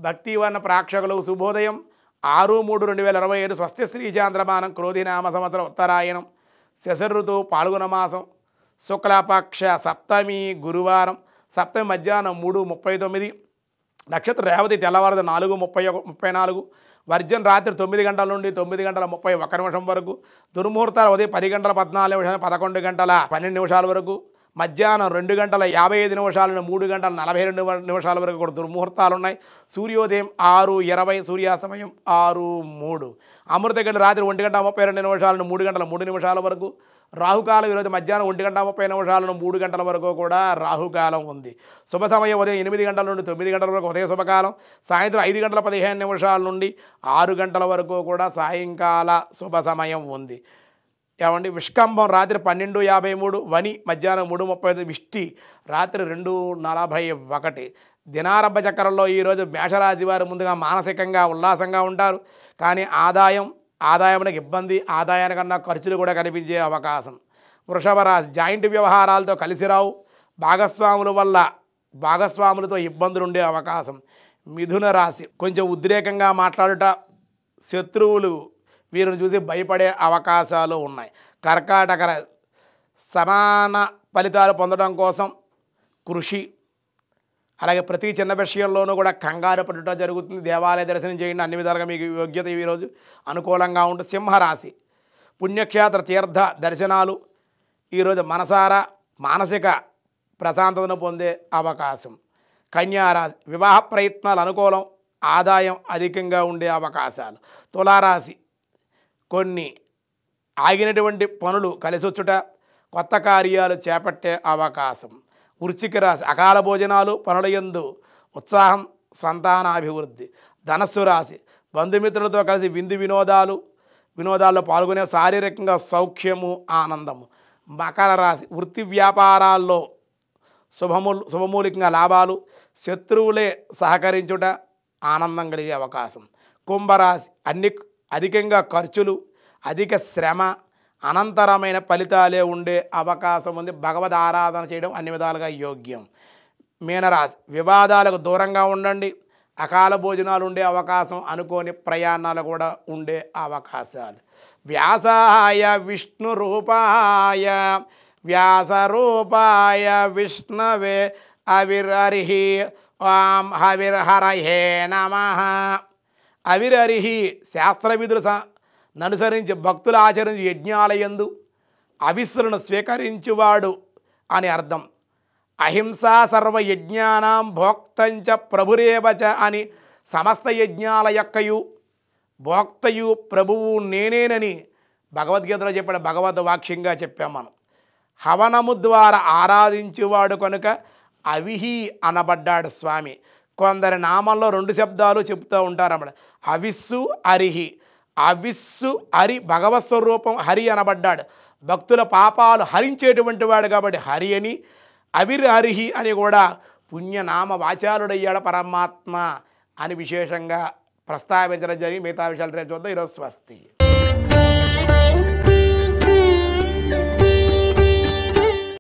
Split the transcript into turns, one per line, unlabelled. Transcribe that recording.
భక్తివన్న ప్రేక్షకులు శుభోదయం 6/3/2025 స్వస్తి శ్రీ చాంద్రమానం క్రోధినామ సంవత్సరం ఉత్తరాయణం శశ ఋతువు పాల్గొన మాసం శుక్లపక్ష సప్తమి గురువారం సప్తమి మధ్యాహ్నం 3:39 నక్షత్ర రేవతి తెల్లవారుద 4:34 వర్జన్ రాత్రి 9 గంటల నుండి 9 గంటల 31 నిమిషం వరకు దుర్ముహూర్తాలు ఉదయం 10 గంటల 14 నిమిషాలు 11 గంటల 12 నిమిషాల వరకు మధ్యాహ్నం 2 గంటల 55 నిమిషాల నుండి 3 గంటల 42 నిమిషాల వరకు కూడా దుర్ముహూర్తాలు ఉన్నాయి. సూర్యోదయం 6:20 సూర్యాస్తమయం 6:03 అమృత గంటలు రాత్రి 1 గంట 32 నిమిషాల నుండి 3 గంటల 3 నిమిషాల వరకు రాహుకాలం ఈరోజు మధ్యాహ్నం 1 గంట 30 నిమిషాల నుండి 3 గంటల వరకు కూడా రాహుకాలం ఉంది. శుభ సమయం ఉదయం 8 గంటల నుండి 9 గంటల వరకు ఉదయ శుభకాలం, సాయంత్రం 5 గంటల 15 నిమిషాల నుండి 6 గంటల వరకు కూడా సాయంకాల శుభ సమయం ఉంది. ఏమండి విష్కంభం రాత్రి 12:53 వని మధ్యాహ్నం 3:35 విష్టి రాత్రి 2:41 దినారంభ చక్రంలో ఈరోజు మేషరాశి వారు ముందుగా మానసికంగా ఉల్లాసంగా ఉంటారు. కానీ ఆదాయానికి ఇబ్బంది, ఆదాయానికన్నా ఖర్చులు కూడా కనిపించే అవకాశం. వృషభ రాశి జాయింట్ వ్యవహారాలతో కలిసి రావు, భాగస్వాములతో ఇబ్బందులు ఉండే అవకాశం. మిథున రాశి కొంచెం ఉద్రేకంగా మాట్లాడుట, శత్రువులు వీరిని చూసి భయపడే అవకాశాలు ఉన్నాయి. కర్కాటక రాశి సమాన ఫలితాలు పొందడం కోసం కృషి, అలాగే ప్రతి చిన్న విషయంలోనూ కూడా కంగారు పడటం జరుగుతుంది. దేవాలయ దర్శనం చేయండి, అన్ని విధాలుగా మీకు యోగ్యత ఈరోజు అనుకూలంగా ఉంటుంది. సింహరాశి పుణ్యక్షేత్ర తీర్థ దర్శనాలు ఈరోజు మనసారా మానసిక ప్రశాంతతను పొందే అవకాశం. కన్యారాశి వివాహ ప్రయత్నాలు అనుకూలం, ఆదాయం అధికంగా ఉండే అవకాశాలు. తులారాశి కొన్ని ఆగినటువంటి పనులు కలిసొచ్చుట, కొత్త కార్యాలు చేపట్టే అవకాశం. వృశ్చిక రాశి అకాల భోజనాలు, పనుల యందు ఉత్సాహం, సంతానాభివృద్ధి. ధనస్సు రాశి బంధుమిత్రులతో కలిసి వినోదాల్లో పాల్గొనే శారీరకంగా సౌఖ్యము, ఆనందము. మకర రాశి వృత్తి వ్యాపారాల్లో శుభమూలికంగా లాభాలు, శత్రువులే సహకరించుట, ఆనందం కలిగే అవకాశం. కుంభరాశి అధికంగా ఖర్చులు, అధిక శ్రమ, అనంతరమైన ఫలితాలే ఉండే అవకాశం ఉంది. భగవద్ ఆరాధన చేయడం అన్ని విధాలుగా యోగ్యం. మీనరాశి వివాదాలకు దూరంగా ఉండండి, అకాల భోజనాలు ఉండే అవకాశం, అనుకోని ప్రయాణాలు కూడా ఉండే అవకాశాలు. వ్యాసాయ విష్ణు రూపాయ వ్యాసరూపాయ విష్ణవే అవిర్హరి ఓం హవిర్హరహే నమః. అవిర్హరి శాస్త్ర విధులు అనుసరించి భక్తులు ఆచరించి యజ్ఞాలయందు అవిస్సులను స్వీకరించువాడు అని అర్థం. అహింసా సర్వ యజ్ఞానాం భోక్తంచ ప్రభురేవచ అని సమస్త యజ్ఞాల యొక్కయు భోక్తయు ప్రభువు నేనేనని భగవద్గీతలో చెప్పిన భగవద్ వాక్యంగా చెప్పాం మనం. హవనము ద్వారా ఆరాధించేవాడు కనుక అవిహి అనబడ్డాడు స్వామి. కొందరి నామంలో 2 శబ్దాలు చెప్తూ ఉంటారన్నమాట. అవిస్సు అరిహి. అవిస్సు హరి భగవత్ స్వరూపం హరి అనబడ్డాడు. భక్తుల పాపాలు హరించేటువంటి వాడు కాబట్టి హరి అని, అవిర్హరిహి అని కూడా పుణ్యనామ వాచాలుడయ్యాడు పరమాత్మ అని విశేషంగా ప్రస్తావించడం జరిగి మిగతా విషయాలు రేపు చూద్దాం. ఈరోజు స్వస్తి.